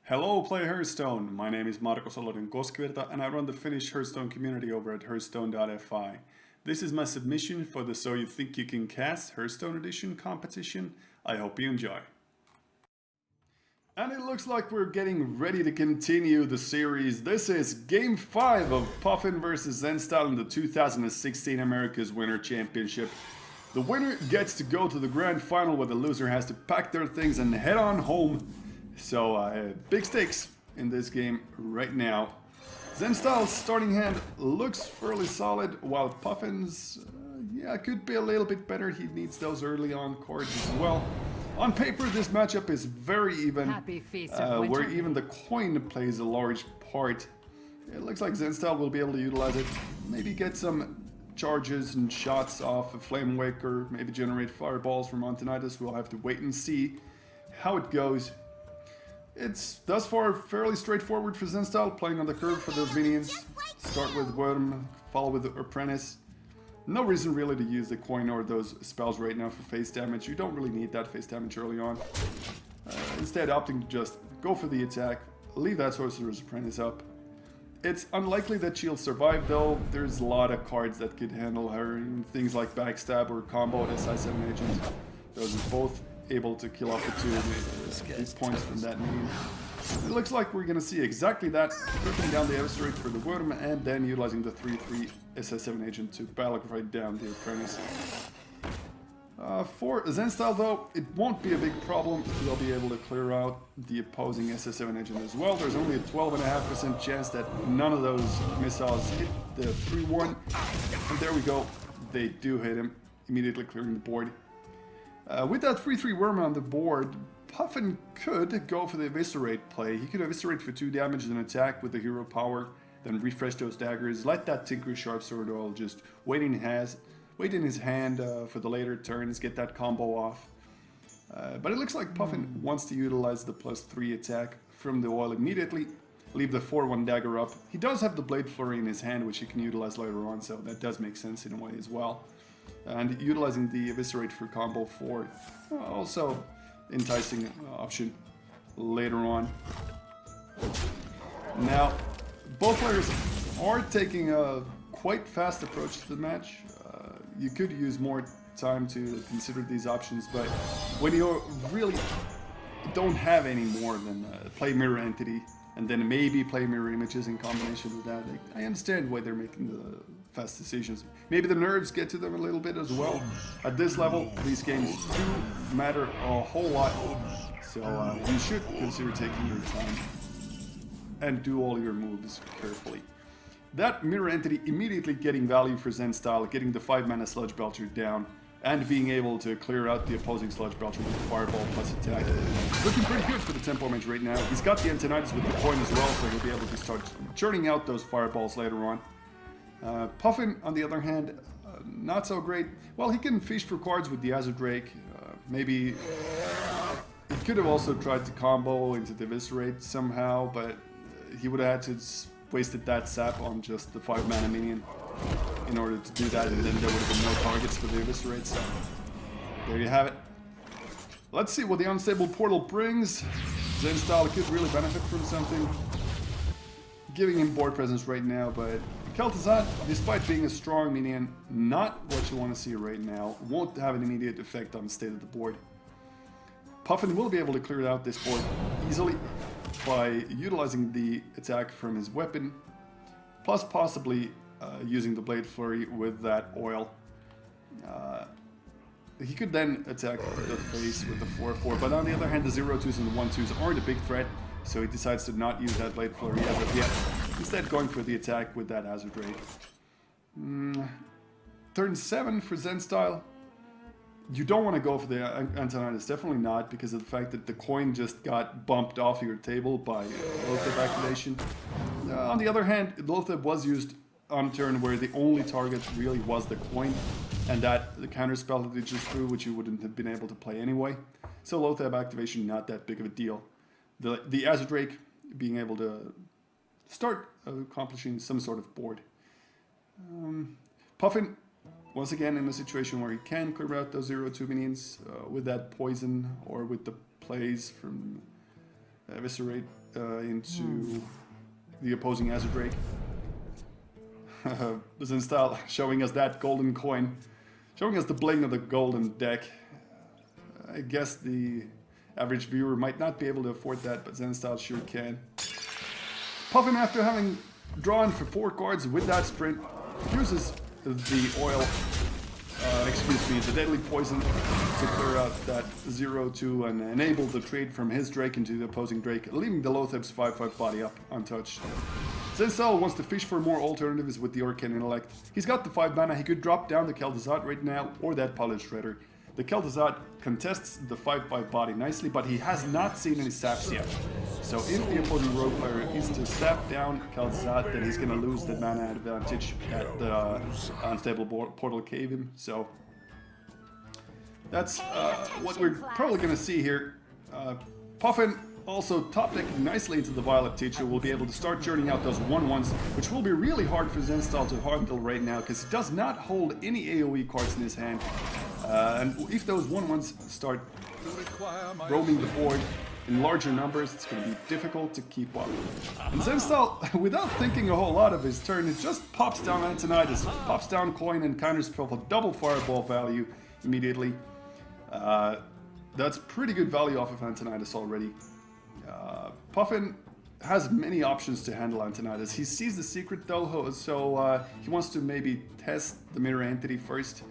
Hello, play Hearthstone. My name is Olodyn and I run the Finnish Hearthstone community over at hearthstone.fi. This is my submission for the So You Think You Can Cast Hearthstone Edition competition. I hope you enjoy. And it looks like we're getting ready to continue the series. This is Game 5 of Puffin vs Zenstyle in the 2016 America's Winter Championship. The winner gets to go to the grand final where the loser has to pack their things and head on home. So big stakes in this game right now. Zenstyle's starting hand looks fairly solid, while Puffin's, could be a little bit better. He needs those early on cards as well. On paper, this matchup is very even, where even the coin plays a large part. It looks like Zenstyle will be able to utilize it, maybe get some charges and shots off a Flame Waker, maybe generate fireballs from Antonidas. We'll have to wait and see how it goes. It's thus far fairly straightforward for Zenstyle, playing on the curve for those minions. Start with Worm, follow with the Apprentice. No reason really to use the coin or those spells right now for face damage. You don't really need that face damage early on. Instead, opting to just go for the attack, leave that Sorcerer's Apprentice up. It's unlikely that she'll survive though. There's a lot of cards that could handle her, things like Backstab or Combo at SI7 Agent. Those are both able to kill off the two points from that minion. It looks like we're gonna see exactly that, tripping down the Eviscerate for the Worm and then utilizing the 3/3 SI7 Agent to right down the Apprentice. For Zenstyle though, it won't be a big problem. They'll be able to clear out the opposing SI7 Agent as well. There's only a 12.5% chance that none of those missiles hit the 3/1. And there we go, they do hit him, immediately clearing the board. With that 3/3 Worm on the board, Puffin could go for the Eviscerate play. He could Eviscerate for 2 damage and attack with the hero power, then refresh those daggers, let that Tinker Sharpsword Oil just wait in his hand for the later turns, get that combo off. But it looks like Puffin wants to utilize the +3 attack from the oil immediately, leave the 4/1 dagger up. He does have the Blade Flurry in his hand, which he can utilize later on, so that does make sense in a way as well. And utilizing the Eviscerate for combo 4, also enticing option later on. Now, both players are taking a quite fast approach to the match. You could use more time to consider these options, but when you really don't have any more than play Mirror Entity and then maybe play Mirror Images in combination with that, I understand why they're making the fast decisions. Maybe the nerves get to them a little bit as well. At this level, these games do matter a whole lot, so you should consider taking your time and do all your moves carefully. That Mirror Entity immediately getting value for Zenstyle, getting the 5-mana Sludge Belcher down, and being able to clear out the opposing Sludge Belcher with the Fireball plus attack. Looking pretty good for the tempo mage right now. He's got the Antonidas with the coin as well, so he'll be able to start churning out those Fireballs later on. Puffin, on the other hand, not so great. Well, he can fish for cards with the Azure Drake. Maybe he could have also tried to combo into the Eviscerate somehow, but he would have had to wasted that sap on just the 5-mana minion in order to do that, and then there would have been no targets for the Eviscerate, so there you have it. Let's see what the Unstable Portal brings. Zenstyle could really benefit from something. Giving him board presence right now, but Kel'Thuzad, despite being a strong minion, not what you want to see right now, won't have an immediate effect on the state of the board. Puffin will be able to clear out this board easily by utilizing the attack from his weapon, plus possibly using the Blade Flurry with that oil. He could then attack the face with the 4/4, but on the other hand, the 0/2s and the 1/2s aren't a big threat, so he decides to not use that Blade Flurry as of yet, instead going for the attack with that Azure Drake. Turn 7 for Zenstyle. You don't want to go for the Antonidas, definitely not, because of the fact that the coin just got bumped off your table by Loatheb activation. On the other hand, Loatheb was used on a turn where the only target really was the coin, and that the counter spell that it just threw, which you wouldn't have been able to play anyway. So Loatheb activation, not that big of a deal. The Azure Drake being able to start accomplishing some sort of board. Puffin, once again in a situation where he can clear out those 0/2 minions with that poison or with the plays from Eviscerate into the opposing Azure Drake. Zen Style showing us that golden coin, showing us the bling of the golden deck. I guess the average viewer might not be able to afford that, but Zen Style sure can. Puffin, after having drawn for 4 cards with that sprint, uses the oil, the deadly poison to clear out that 0-2 and enable the trade from his Drake into the opposing Drake, leaving the Lotheb's 5/5 body up untouched. Zen Style wants to fish for more alternatives with the Arcane Intellect. He's got the 5 mana, he could drop down the Kel'Thuzad right now, or that Pilot Shredder. The Kel'Thuzad contests the 5/5 body nicely, but he has not seen any saps yet. So if the opposing rogue player is to sap down Kel'Thuzad, then he's going to lose the mana advantage at the Unstable Portal Cave. So that's what we're probably going to see here. Puffin also top decking nicely into the Violet Teacher will be able to start churning out those 1/1s, which will be really hard for Zen Style to handle right now, because he does not hold any AoE cards in his hand. And if those 1/1s start roaming the board in larger numbers, it's going to be difficult to keep up. And Zen Style, without thinking a whole lot of his turn, it just pops down Antonidas, pops down coin and counterspell for double fireball value immediately. That's pretty good value off of Antonidas already. Puffin has many options to handle Antonidas. He sees the secret though, so he wants to maybe test the mirror entity first.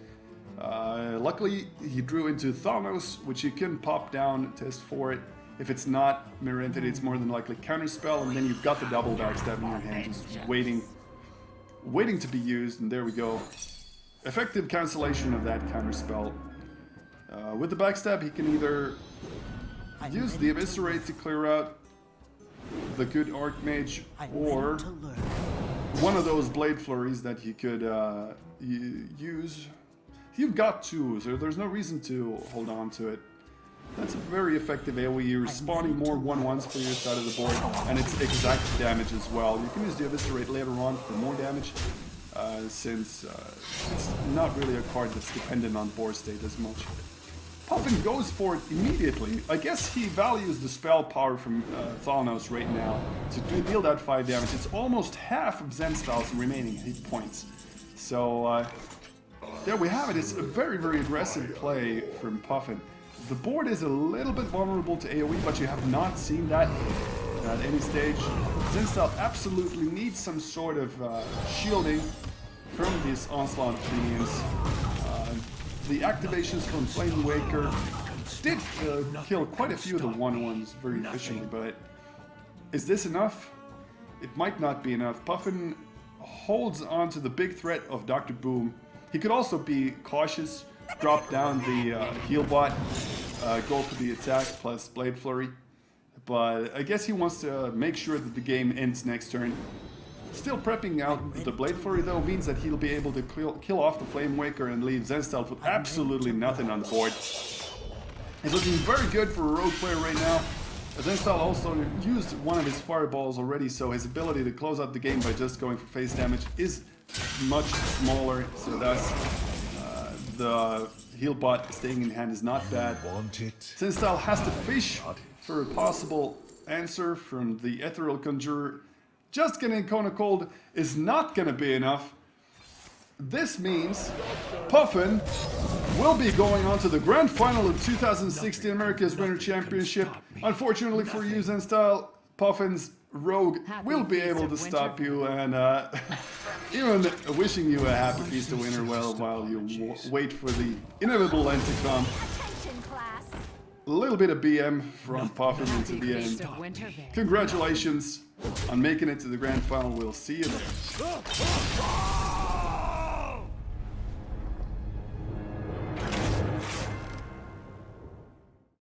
Luckily, he drew into Thanos, which you can pop down, test for it. If it's not mirror entity, it's more than likely counterspell, and then you've got the double backstab in your hand, just waiting to be used, and there we go. Effective cancellation of that counterspell. With the backstab, he can either use the Eviscerate to clear out the good Archmage, or one of those Blade Flurries that he could use. You've got 2, so there's no reason to hold on to it. That's a very effective AoE. You're spawning more 1/1s for your side of the board, and it's exact damage as well. You can use the Eviscerate later on for more damage, since it's not really a card that's dependent on board state as much. Puffin goes for it immediately. I guess he values the spell power from Thanos right now to deal that 5 damage. It's almost half of Zen Style's remaining hit points. So there we have it. It's a very, very aggressive play from Puffin. The board is a little bit vulnerable to AoE, but you have not seen that at any stage. Zen Style absolutely needs some sort of shielding from these Onslaught minions. The activations from Flame Waker did kill quite a few of the 1/1s very efficiently, but is this enough? It might not be enough. Puffin holds on to the big threat of Dr. Boom. He could also be cautious, drop down the heal bot, go for the attack plus Blade Flurry, but I guess he wants to make sure that the game ends next turn. Still prepping out the Blade Flurry though means that he'll be able to kill off the Flame Waker and leave Zen Style with absolutely nothing on the board. He's looking very good for a rogue player right now. Zen Style also used one of his fireballs already, so his ability to close out the game by just going for face damage is much smaller, so that's the heal bot staying in hand is not bad. Zen Style has to fish for a possible answer from the Ethereal Conjurer. Just getting Kona Cold is not gonna be enough. This means Puffin will be going on to the grand final of 2016 America's Winter Championship. Unfortunately for you, Zen Style, Puffin's rogue will be able to stop you, and even wishing you a happy feast of winter while you wait for the inevitable end to come. A little bit of BM from Puffin into the end. Congratulations on making it to the grand final. We'll see you there.